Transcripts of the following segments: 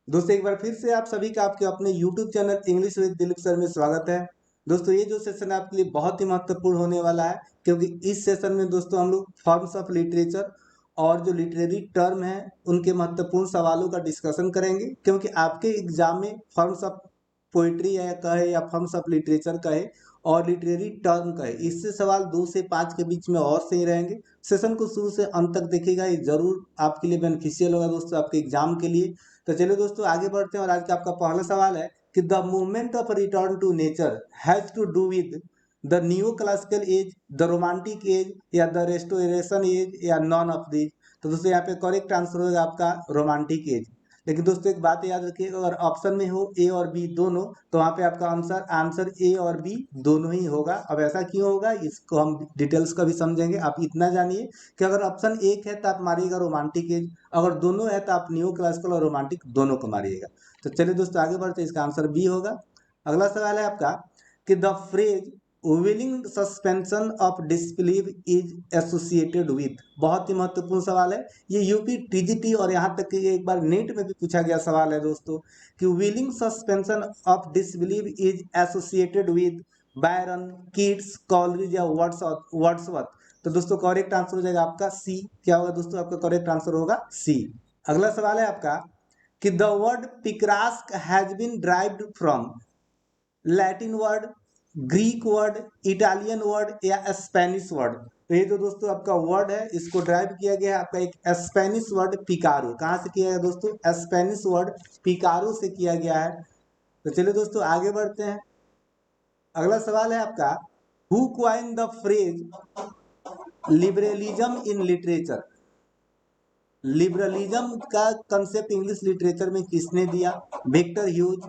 दोस्तों एक बार फिर से आप सभी का आपके अपने YouTube channel English with Dilip sir में स्वागत है। दोस्तों ये जो सेशन है आपके लिए बहुत ही महत्वपूर्ण होने वाला है, क्योंकि इस सेशन में दोस्तों हम लोग फॉर्म्स ऑफ लिटरेचर और जो लिटरेरी टर्म है उनके महत्वपूर्ण सवालों का डिस्कशन करेंगे। क्योंकि आपके एग्जाम में फॉर्म्स ऑफ पोइट्री है कहे या फॉर्म्स ऑफ लिटरेचर कहे और लिटरेरी टर्म कहे, इससे सवाल 2 से 5 के बीच में और सही रहेंगे। सेशन को शुरू से अंत तक देखिएगा, ये जरूर आपके लिए बेनिफिशियल होगा दोस्तों आपके एग्जाम के लिए। तो चलिए दोस्तों आगे बढ़ते हैं और आज का आपका पहला सवाल है कि the movement of return to nature has to do with the new classical age, the romantic age या द रेस्टोरेशन एज या नॉन ऑफ दीज। तो दोस्तों यहाँ पे करेक्ट आंसर होगा आपका रोमांटिक एज। लेकिन दोस्तों एक बात याद रखिए, अगर ऑप्शन में हो ए और बी दोनों, तो वहाँ पे आपका आंसर आंसर ए और बी दोनों ही होगा। अब ऐसा क्यों होगा इसको हम डिटेल्स का भी समझेंगे। आप इतना जानिए कि अगर ऑप्शन एक है तो आप मारिएगा रोमांटिक एज, अगर दोनों है तो आप न्यू क्लासिकल और रोमांटिक दोनों को मारिएगा। तो चलिए दोस्तों आगे बढ़ते हैं, इसका आंसर बी होगा। अगला सवाल है आपका कि the phrase willing suspension of disbelieve is associated with, बहुत ही महत्वपूर्ण सवाल है ये, यूपी टीजीटी और यहाँ तक कि एक बार नेट में भी पूछा गया सवाल है दोस्तों कि willing suspension of disbelieve is associated with Byron, Keats, Coleridge या वर्ड्सवर्थ। तो दोस्तों करेक्ट आंसर हो जाएगा आपका सी। क्या होगा दोस्तों, आपका करेक्ट आंसर होगा सी। अगला सवाल है आपका कि the word picaresque has been derived from Latin word, Greek word, Italian word या स्पेनिश वर्ड। तो ये जो दोस्तों आपका वर्ड है इसको ड्राइव किया गया है आपका एक स्पेनिश वर्ड पिकारो। कहाँ से किया गया दोस्तों, स्पेनिश वर्ड पिकारो से किया गया है। तो चलिए दोस्तों आगे बढ़ते हैं। अगला सवाल है आपका who coin the phrase liberalism in literature. Liberalism का कंसेप्ट इंग्लिश लिटरेचर में किसने दिया, Victor Hugo,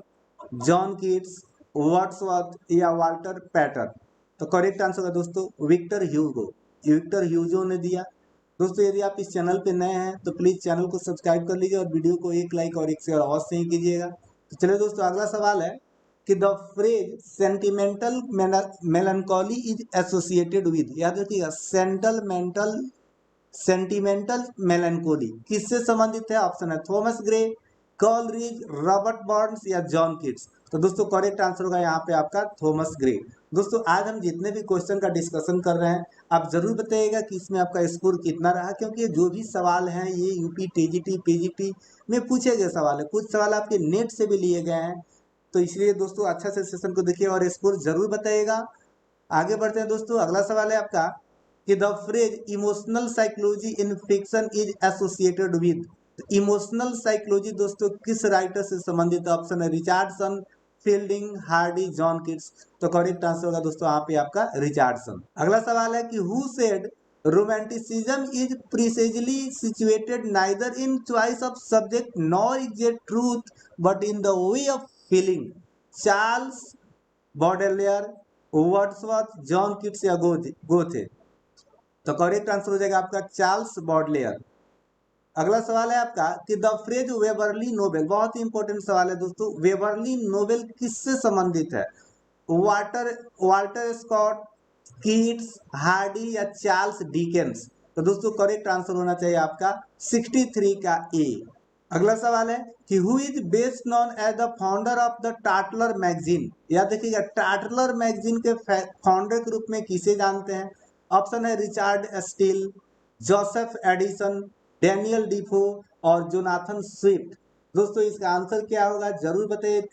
John Keats, Wordsworth या वाल्टर पैटर। तो करेक्ट आंसर होगा दोस्तों विक्टर ह्यूगो, विक्टर ह्यूगो ने दिया। दोस्तों यदि आप इस चैनल पे नए हैं तो प्लीज चैनल को सब्सक्राइब कर लीजिए और वीडियो को एक लाइक और एक शेयर अवश्य ही कीजिएगा। तो चलिए दोस्तों अगला सवाल है कि the phrase sentimental melancholy is associated with, याद रखिएगा सेंटिमेंटल मेलनकोली किससे संबंधित है। ऑप्शन है Thomas Gray, Coleridge, Robert Burns या जॉन किट्स। तो दोस्तों करेक्ट आंसर होगा यहाँ पे आपका थॉमस ग्रे। दोस्तों आज हम जितने भी क्वेश्चन का डिस्कशन कर रहे हैं आप जरूर बताइएगा कि इसमें आपका स्कोर कितना रहा, क्योंकि ये जो भी सवाल हैं ये यूपी टीजीटी पीजीटी में पूछे गए सवाल है, कुछ सवाल आपके नेट से भी लिए गए हैं। तो इसलिए दोस्तों अच्छा से सेशन को देखिए और स्कोर जरूर बताइएगा। आगे बढ़ते हैं दोस्तों, अगला सवाल है आपका कि the phrase emotional psychology in fiction is associated with. Emotional psychology दोस्तों किस राइटर से संबंधित है। ऑप्शन है Richardson, fielding, Hardy, John Keats. तो करेक्ट आंसर होगा दोस्तों यहाँ पे आपका रिचार्डसन। अगला सवाल है कि who said romanticism is precisely situated neither in choice of subject nor exact truth but in the way of feeling. Charles Baudelaire, Wordsworth, John Keats या गोथे। तो करेक्ट आंसर हो जाएगा आपका चार्ल्स बॉडलेयर। अगला सवाल है आपका कि द फ्रेज वेबरली नोबेल, बहुत ही इंपॉर्टेंट सवाल है दोस्तों, वेबरली नोबेल किससे संबंधित है। Water Walter Scott, Keats, Hardy या चार्ल्स डिकेंस। तो दोस्तों करेक्ट आंसर होना चाहिए आपका 63 का ए। अगला सवाल है कि who is best known as the founder of the Tatler magazine. याद रखिएगा टाटलर मैगजीन के फाउंडर के रूप में किसे जानते हैं। ऑप्शन है Richard steel, Joseph Addison, Daniel डिफो और जोनाथन स्विफ्ट। दोस्तों इसका आंसर क्या होगा जरूर बताइए।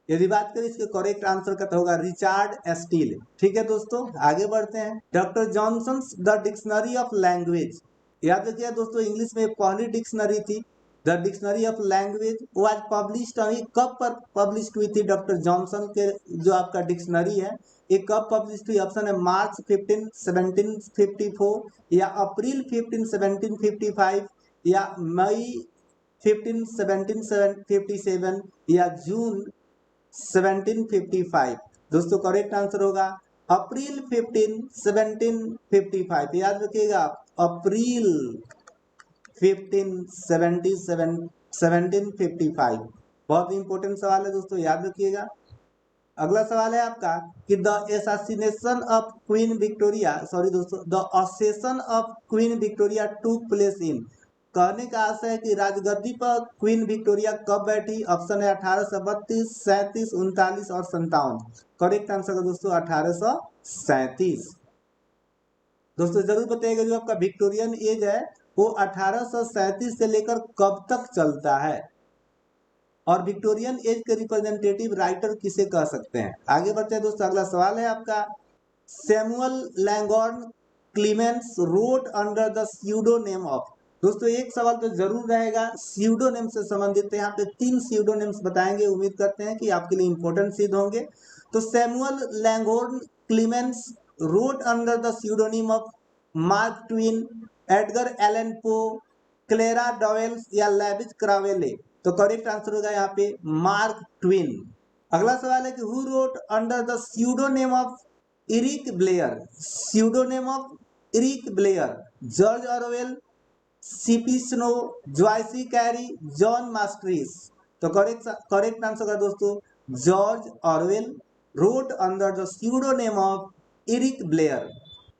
यदि बात करें इसके करेक्ट आंसर का तो होगा रिचार्ड स्टील। ठीक है दोस्तों आगे बढ़ते हैं। Doctor Johnson the dictionary of language, याद रखिए दोस्तों इंग्लिश में पहली डिक्शनरी थी द डिक्शनरी ऑफ लैंग्वेज, वो आज पब्लिश हुई। कब पर पब्लिश हुई थी डॉक्टर जॉनसन के जो आपका डिक्शनरी है, ये कब पब्लिश हुई। ऑप्शन है मार्च 15 1754 या अप्रैल 15 1755 या मई 15 1757 या जून 1755। दोस्तों करेक्ट आंसर होगा अप्रैल 15 1755। याद रखिएगा अप्रैल 15 1755, बहुत इंपॉर्टेंट सवाल है दोस्तों याद रखिएगा। अगला सवाल है आपका कि the assassination of Queen Victoria, sorry दोस्तों, the accession of Queen Victoria took place in. कहने का आशय है कि राजगद्दी पर क्वीन विक्टोरिया कब बैठी? ऑप्शन है 1832, 37, 39 और 57। करेक्ट आंसर है दोस्तों 1837। दोस्तों जरूर बताइएगा जो आपका विक्टोरियन एज है वो 1837 से लेकर कब तक चलता है, और विक्टोरियन एज के रिप्रेजेंटेटिव राइटर किसे कह सकते हैं। आगे बढ़ते हैं दोस्तों, अगला सवाल है आपका, Samuel Langhorne Clemens wrote under the pseudonym of. दोस्तों एक सवाल तो जरूर रहेगा स्यूडोनेम से संबंधित, यहाँ पे 3 स्यूडोनेम्स बताएंगे, उम्मीद करते हैं कि आपके लिए इंपॉर्टेंट सिद्ध होंगे। तो Samuel Langhorne Clemens wrote under the pseudonym of Mark Twain, Edgar Allan Poe, Clara Dowells या लेविस क्रावेले। तो करेक्ट आंसर होगा यहाँ पे मार्क ट्विन। अगला सवाल है कि who wrote under the pseudonym of Eric Blair. Pseudonym of Eric Blair, George Orwell, CP Snow, Joyce Cary, John Masters. तो करेक्ट आंसर है दोस्तों George Orwell wrote under the pseudonym of Eric Blair.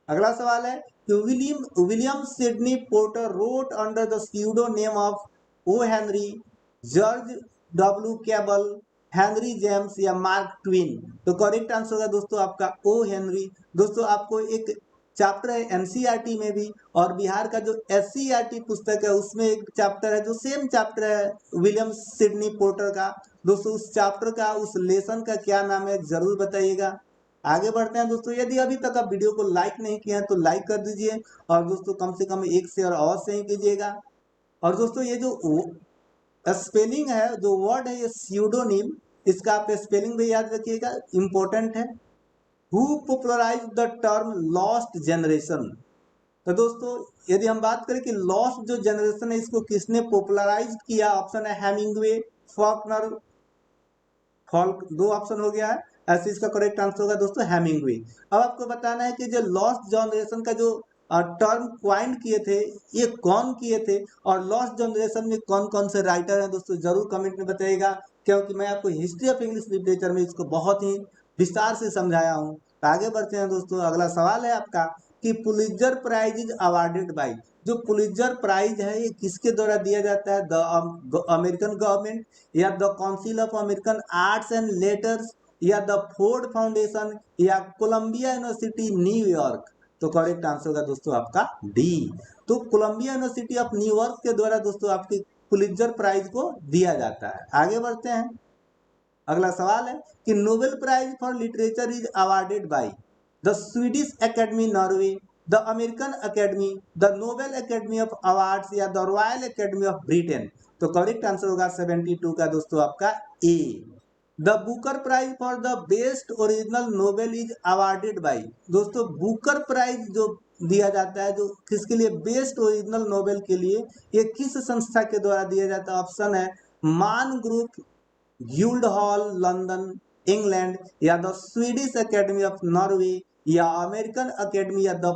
अगला सवाल है कि William Sydney Porter wrote under the pseudonym of O Henry, George W Cable, Henry James या Mark Twain. तो correct answer होगा दोस्तों आपका ओ हेनरी। दोस्तों आपको एक चैप्टर है एनसीईआरटी में भी, और बिहार का जो एससीईआरटी पुस्तक है उसमें एक चैप्टर है जो सेम चैप्टर है विलियम सिडनी पोर्टर का। दोस्तों उस चैप्टर का, उस लेसन का क्या नाम है जरूर बताइएगा। आगे बढ़ते हैं दोस्तों, यदि अभी तक आप वीडियो को लाइक नहीं किए हैं तो लाइक कर दीजिए, और दोस्तों कम से कम एक शेयर अवश्य ही कीजिएगा। और दोस्तों ये जो स्पेलिंग है, जो वर्ड है ये स्यूडोनिम, इसका आप स्पेलिंग भी याद रखिएगा, इंपॉर्टेंट है। Who popularise the term lost generation. तो दोस्तों यदि हम बात करें कि लॉस्ट जो जनरेशन है इसको किसने पॉपुलराइज किया, ऑप्शन है हेमिंगवे, फॉकनर, फॉल्क, 2 ऑप्शन हो गया है। ऐसे इसका करेक्ट आंसर होगा दोस्तों हेमिंगवे। अब आपको बताना है कि जो लॉस्ट जनरेशन का जो टर्म क्वाइन किए थे ये कौन किए थे, और लॉस्ट जनरेशन में कौन कौन से राइटर हैं दोस्तों जरूर कमेंट में बताइएगा, क्योंकि मैं आपको हिस्ट्री ऑफ इंग्लिश लिटरेचर में इसको बहुत ही विस्तार से समझाया हूँ। तो आगे बढ़ते हैं दोस्तों, अगला सवाल है आपका कि Pulitzer prize is awarded by. जो पुलित्जर प्राइज है ये किसके द्वारा दिया जाता है, द अमेरिकन गवर्नमेंट, या the council of American arts and letters, या द फोर्ड फाउंडेशन, या कोलंबिया यूनिवर्सिटी न्यूयॉर्क। तो करेक्ट आंसर होगा दोस्तों आपका डी। तो कोलंबिया यूनिवर्सिटी ऑफ न्यूयॉर्क के द्वारा दोस्तों आपकी पुलित्जर प्राइज को दिया जाता है। आगे बढ़ते हैं, अगला सवाल है कि Nobel prize for literature is awarded by the Swedish Academy Norway, the American Academy, the Nobel Academy of Awards, या the Royal Academy of Britain. तो करेक्ट आंसर होगा 72 का दोस्तों आपका A. The Booker prize for the best original novel is awarded by. दोस्तों Booker prize जो दिया जाता है जो किसके लिए, बेस्ट ओरिजिनल नोवेल के लिए, ये किस संस्था के द्वारा दिया जाता है। ऑप्शन है Man group, Guild Hall London England, या the Swedish Academy of Norway, या अमेरिकन एकेडमी, या द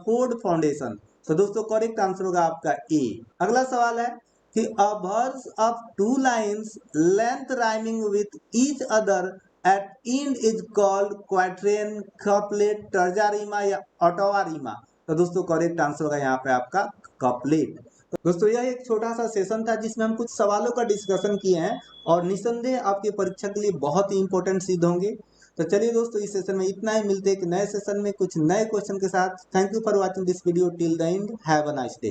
फोर्ड फाउंडेशन। तो दोस्तों करेक्ट आंसर होगा आपका ए। अगला सवाल है कि a verse of 2 lines length rhyming with each other at end is called quatrain, couplet, terza rima या ऑटोवा रीमा। तो दोस्तों करेक्ट आंसर होगा यहाँ पे आपका कपलेट। तो दोस्तों यह एक छोटा सा सेशन था जिसमें हम कुछ सवालों का डिस्कशन किए हैं, और निसंदेह आपकी परीक्षा के लिए बहुत ही इंपॉर्टेंट सिद्ध होंगे। तो चलिए दोस्तों इस सेशन में इतना ही, मिलते हैं एक नए सेशन में कुछ नए क्वेश्चन के साथ। Thank you for watching this video till the end, have a nice day.